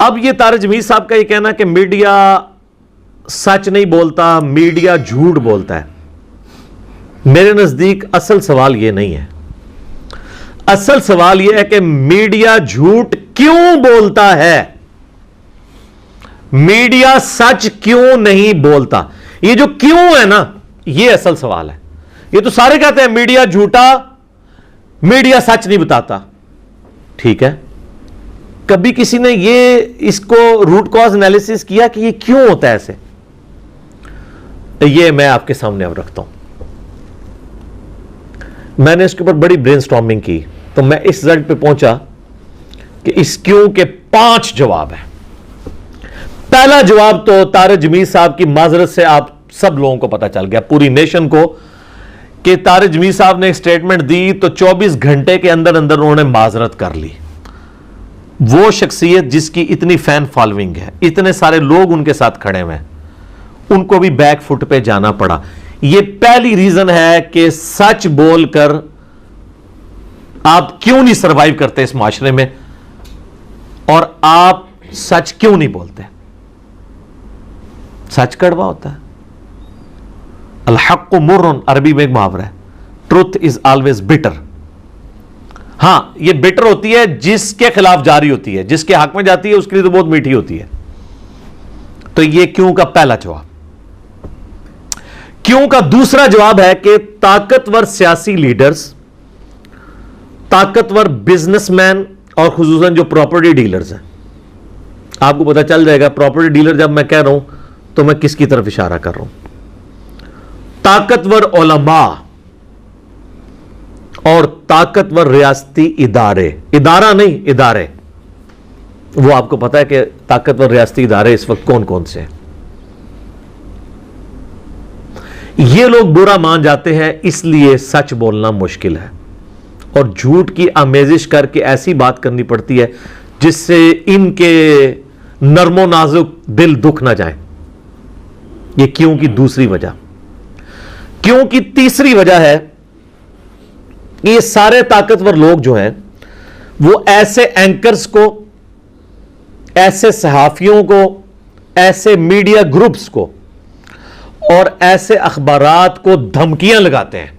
اب یہ طارق جمیل صاحب کا یہ کہنا کہ میڈیا سچ نہیں بولتا، میڈیا جھوٹ بولتا ہے، میرے نزدیک اصل سوال یہ نہیں ہے. اصل سوال یہ ہے کہ میڈیا جھوٹ کیوں بولتا ہے، میڈیا سچ کیوں نہیں بولتا. یہ جو کیوں ہے نا، یہ اصل سوال ہے. یہ تو سارے کہتے ہیں میڈیا جھوٹا، میڈیا سچ نہیں بتاتا. ٹھیک ہے، کبھی کسی نے اس کو روٹ کاز انالیسس کیا کہ یہ کیوں ہوتا ہے ایسے؟ یہ میں آپ کے سامنے اب رکھتا ہوں. میں نے اس کے اوپر بڑی برین سٹارمنگ کی تو میں اس رزلٹ پہ پہنچا کہ اس کیوں کے 5 جواب ہیں. پہلا جواب تو طارق جمیل صاحب کی معذرت سے آپ سب لوگوں کو پتا چل گیا، پوری نیشن کو، کہ طارق جمیل صاحب نے ایک سٹیٹمنٹ دی تو 24 گھنٹے کے اندر اندر انہوں نے معذرت کر لی. وہ شخصیت جس کی اتنی فین فالوئنگ ہے، اتنے سارے لوگ ان کے ساتھ کھڑے ہوئے ہیں، ان کو بھی بیک فٹ پہ جانا پڑا. یہ پہلی ریزن ہے کہ سچ بول کر آپ کیوں نہیں سروائیو کرتے اس معاشرے میں، اور آپ سچ کیوں نہیں بولتے. سچ کڑوا ہوتا ہے. الحق مر، عربی میں ایک محاورہ ہے، ٹروتھ از آلویز بٹر. ہاں، یہ بٹر ہوتی ہے جس کے خلاف جاری ہوتی ہے، جس کے حق میں جاتی ہے اس کے لیے تو بہت میٹھی ہوتی ہے. تو یہ کیوں کا پہلا جواب. کیوں کا دوسرا جواب ہے کہ طاقتور سیاسی لیڈرز، طاقتور بزنس مین، اور خصوصاً جو پراپرٹی ڈیلرز ہیں، آپ کو پتا چل جائے گا پراپرٹی ڈیلر جب میں کہہ رہا ہوں تو میں کس کی طرف اشارہ کر رہا ہوں. طاقتور علماء اور طاقتور ریاستی ادارے، ادارہ نہیں ادارے، وہ آپ کو پتا ہے کہ طاقتور ریاستی ادارے اس وقت کون کون سے ہیں. یہ لوگ برا مان جاتے ہیں، اس لیے سچ بولنا مشکل ہے اور جھوٹ کی آمیزش کر کے ایسی بات کرنی پڑتی ہے جس سے ان کے نرم و نازک دل دکھ نہ جائیں. یہ کیوں کی دوسری وجہ. کیوں کی تیسری وجہ ہے کہ یہ سارے طاقتور لوگ جو ہیں وہ ایسے اینکرز کو، ایسے صحافیوں کو، ایسے میڈیا گروپس کو اور ایسے اخبارات کو دھمکیاں لگاتے ہیں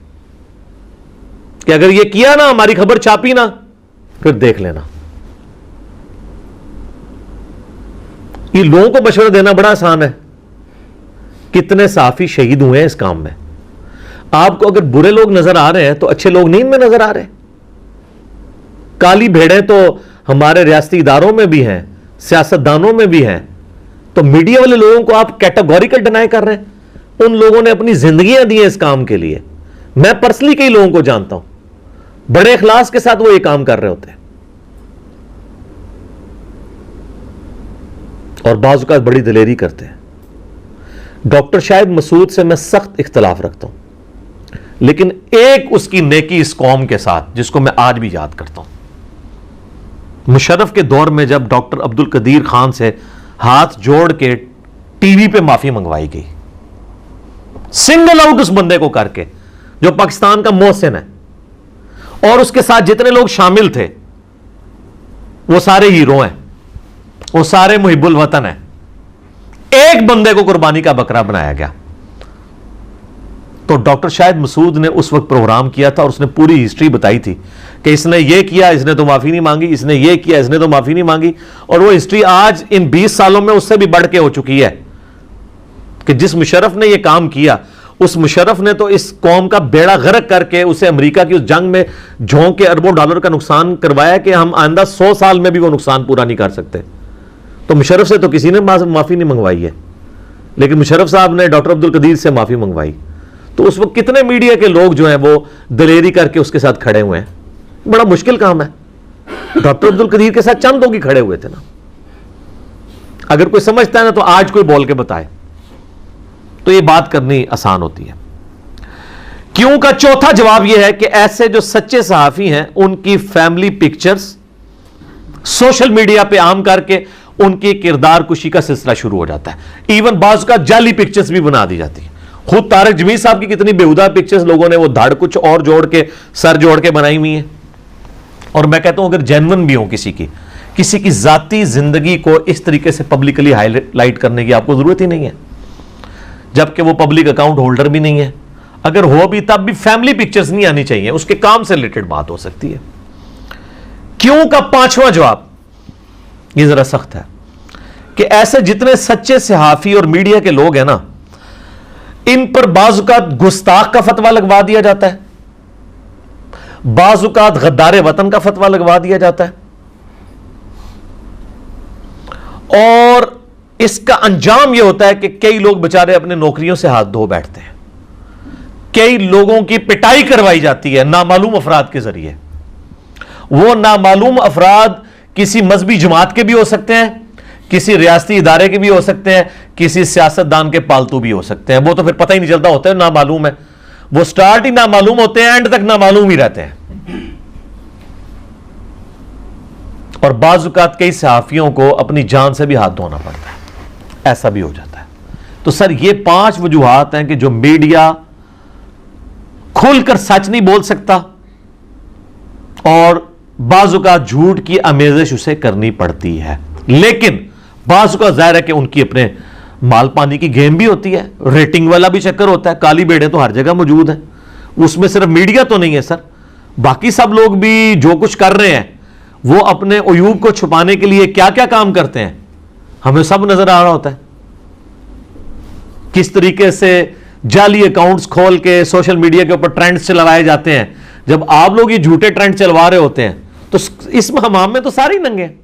کہ اگر یہ کیا نا، ہماری خبر چھاپی نا، پھر دیکھ لینا. یہ لوگوں کو مشورہ دینا بڑا آسان ہے. کتنے صحافی شہید ہوئے ہیں اس کام میں. آپ کو اگر برے لوگ نظر آ رہے ہیں تو اچھے لوگ نہیں ان میں نظر آ رہے. کالی بھیڑیں تو ہمارے ریاستی اداروں میں بھی ہیں، سیاستدانوں میں بھی ہیں. تو میڈیا والے لوگوں کو آپ کیٹیگوریکل ڈینائی کر رہے ہیں. ان لوگوں نے اپنی زندگیاں دی ہیں اس کام کے لیے. میں پرسنلی کئی لوگوں کو جانتا ہوں، بڑے اخلاص کے ساتھ وہ یہ کام کر رہے ہوتے ہیں، اور بعض اوقات بڑی دلیری کرتے ہیں. ڈاکٹر شاہد مسعود سے میں سخت اختلاف رکھتا ہوں، لیکن ایک اس کی نیکی اس قوم کے ساتھ جس کو میں آج بھی یاد کرتا ہوں. مشرف کے دور میں جب ڈاکٹر عبد القدیر خان سے ہاتھ جوڑ کے ٹی وی پہ معافی منگوائی گئی، سنگل آؤٹ اس بندے کو کر کے جو پاکستان کا محسن ہے، اور اس کے ساتھ جتنے لوگ شامل تھے وہ سارے ہیرو ہیں، وہ سارے محب الوطن ہیں. ایک بندے کو قربانی کا بکرا بنایا گیا. تو ڈاکٹر شاہد مسعود نے اس وقت پروگرام کیا تھا اور اس نے پوری ہسٹری بتائی تھی کہ اس نے یہ کیا، اس نے تو معافی نہیں مانگی، اس نے یہ کیا، اس نے تو معافی نہیں مانگی. اور وہ ہسٹری آج ان 20 سالوں میں اس سے بھی بڑھ کے ہو چکی ہے کہ جس مشرف نے یہ کام کیا، اس مشرف نے تو اس قوم کا بیڑا غرق کر کے اسے امریکہ کی اس جنگ میں جھونک کے اربوں ڈالر کا نقصان کروایا کہ ہم آئندہ 100 سال میں بھی وہ نقصان پورا نہیں کر سکتے. تو مشرف سے تو کسی نے معافی نہیں منگوائی ہے، لیکن مشرف صاحب نے ڈاکٹر عبد القدیر سے معافی منگوائی. تو اس وقت کتنے میڈیا کے لوگ جو ہیں وہ دلیری کر کے اس کے ساتھ کھڑے ہوئے ہیں. بڑا مشکل کام ہے. ڈاکٹر عبد القدیر کے ساتھ چند لوگ ہی کھڑے ہوئے تھے نا. اگر کوئی سمجھتا ہے نا تو آج کوئی بول کے بتائے تو یہ بات کرنی آسان ہوتی ہے. کیوں کا چوتھا جواب یہ ہے کہ ایسے جو سچے صحافی ہیں ان کی فیملی پکچرز سوشل میڈیا پہ عام کر کے ان کی کردار کشی کا سلسلہ شروع ہو جاتا ہے. ایون بعض کا جعلی پکچرز بھی بنا دی جاتی ہیں. خود طارق جمیل صاحب کی کتنی بےہودہ پکچرز لوگوں نے وہ دھڑ کچھ اور جوڑ کے سر جوڑ کے بنائی ہوئی ہیں. اور میں کہتا ہوں اگر جینون بھی ہوں کسی کی کسی کی ذاتی زندگی کو اس طریقے سے پبلکلی ہائی لائٹ کرنے کی آپ کو ضرورت ہی نہیں ہے، جبکہ وہ پبلک اکاؤنٹ ہولڈر بھی نہیں ہے. اگر ہو بھی تب بھی فیملی پکچرز نہیں آنی چاہیے، اس کے کام سے ریلیٹڈ بات ہو سکتی ہے. کیوں کا 5واں جواب یہ ذرا سخت ہے کہ ایسے جتنے سچے صحافی اور میڈیا کے لوگ ہیں نا، ان پر بعض اوقات گستاخ کا فتویٰ لگوا دیا جاتا ہے، بعض اوقات غدار وطن کا فتویٰ لگوا دیا جاتا ہے، اور اس کا انجام یہ ہوتا ہے کہ کئی لوگ بےچارے اپنے نوکریوں سے ہاتھ دھو بیٹھتے ہیں. کئی لوگوں کی پٹائی کروائی جاتی ہے نامعلوم افراد کے ذریعے. وہ نامعلوم افراد کسی مذہبی جماعت کے بھی ہو سکتے ہیں، کسی ریاستی ادارے کے بھی ہو سکتے ہیں، کسی سیاستدان کے پالتو بھی ہو سکتے ہیں. وہ تو پھر پتہ ہی نہیں چلتا، ہوتا ہے نامعلوم ہے. وہ سٹارٹ ہی نامعلوم ہوتے ہیں، اینڈ تک نامعلوم ہی رہتے ہیں. اور بعض اوقات کئی صحافیوں کو اپنی جان سے بھی ہاتھ دھونا پڑتا ہے، ایسا بھی ہو جاتا ہے. تو سر یہ 5 وجوہات ہیں کہ جو میڈیا کھل کر سچ نہیں بول سکتا، اور بعض اوقات جھوٹ کی آمیزش اسے کرنی پڑتی ہے. لیکن بعض اوقات ظاہر ہے کہ ان کی اپنے مال پانی کی گیم بھی ہوتی ہے، ریٹنگ والا بھی چکر ہوتا ہے. کالی بیڑے تو ہر جگہ موجود ہیں، اس میں صرف میڈیا تو نہیں ہے سر، باقی سب لوگ بھی جو کچھ کر رہے ہیں وہ اپنے عیوب کو چھپانے کے لیے کیا کیا کام کرتے ہیں ہمیں سب نظر آ رہا ہوتا ہے. کس طریقے سے جعلی اکاؤنٹس کھول کے سوشل میڈیا کے اوپر ٹرینڈز چلوائے جاتے ہیں. جب آپ لوگ یہ جھوٹے ٹرینڈ چلوا رہے ہوتے ہیں تو اس مہمام میں تو سارے ہی ننگے ہیں.